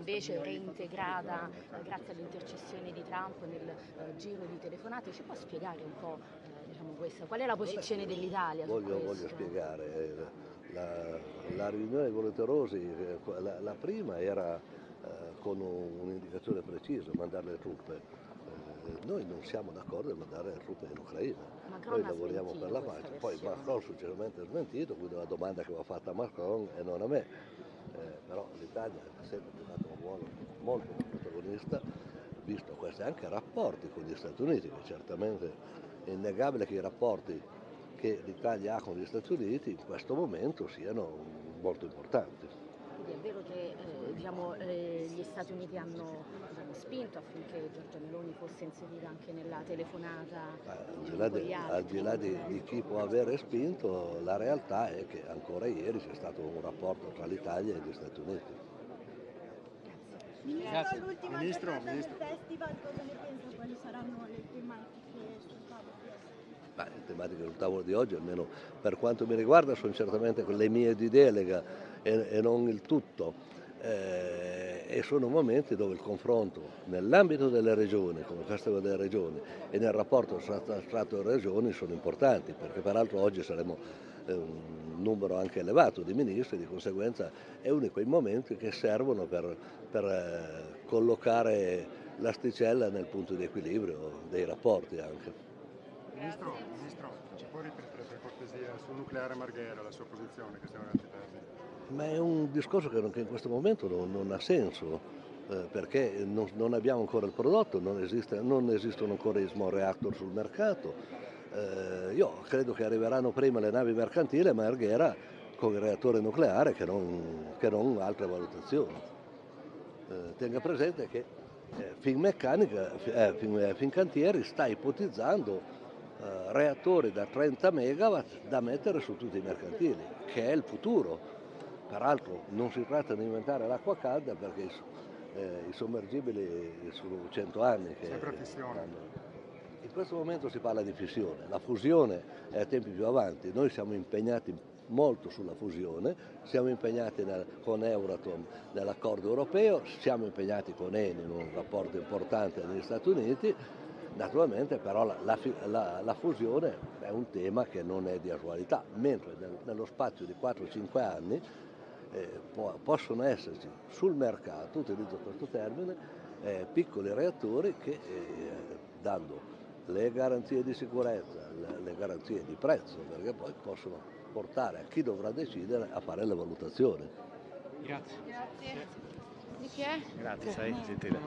invece reintegrata grazie all'intercessione di Trump nel giro di telefonate. Ci può spiegare un po' diciamo questa? Qual è la posizione dell'Italia su questo? Voglio spiegare. La riunione dei volenterosi, la prima era con un'indicazione precisa, mandare le truppe. Noi non siamo d'accordo a mandare le truppe in Ucraina. Macron Noi ha lavoriamo per la pace. Poi Macron successivamente ha smentito, quindi la domanda che va fatta a Macron e non a me. Però l'Italia ha sempre giocato un ruolo molto protagonista, visto questi anche rapporti con gli Stati Uniti, che certamente è innegabile che i rapporti che l'Italia ha con gli Stati Uniti in questo momento siano molto importanti. Quindi è vero che gli Stati Uniti hanno spinto affinché Giorgia Meloni fosse inserita anche nella telefonata con gli altri. Al di là di chi può aver spinto, la realtà è che ancora ieri c'è stato un rapporto tra l'Italia e gli Stati Uniti. Ministro, l'ultima giornata del festival, cosa ne pensa? Quali saranno le tematiche sul tavolo? Le tematiche sul tavolo di oggi, almeno per quanto mi riguarda, sono certamente le mie di delega e non il tutto. E sono momenti dove il confronto nell'ambito delle regioni, come il Festival delle Regioni, e nel rapporto tra Stato e regioni sono importanti, perché peraltro oggi saremo un numero anche elevato di ministri, di conseguenza è uno di quei momenti che servono per collocare l'asticella nel punto di equilibrio dei rapporti anche. Ministro, ci può ripetere per cortesia sul nucleare Marghera la sua posizione, che stiamo andando a termine? Ma è un discorso che in questo momento non ha senso, perché non abbiamo ancora il prodotto, non esistono ancora i small reactor sul mercato. Io credo che arriveranno prima le navi mercantili a Marghera con il reattore nucleare che non altre valutazioni. Tenga presente che Fincantieri sta ipotizzando reattori da 30 megawatt da mettere su tutti i mercantili, che è il futuro. Peraltro non si tratta di inventare l'acqua calda, perché i sommergibili sono 100 anni che sempre a fissione. In questo momento si parla di fissione, la fusione è a tempi più avanti, noi siamo impegnati molto sulla fusione, siamo impegnati con Euratom nell'accordo europeo, siamo impegnati con Eni in un rapporto importante negli Stati Uniti. Naturalmente però la fusione è un tema che non è di attualità, mentre nello spazio di 4-5 anni possono esserci sul mercato, utilizzo questo termine, piccoli reattori che dando le garanzie di sicurezza, le garanzie di prezzo, perché poi possono portare a chi dovrà decidere a fare le valutazioni. Grazie. Di chi è? Grazie, sei gentile.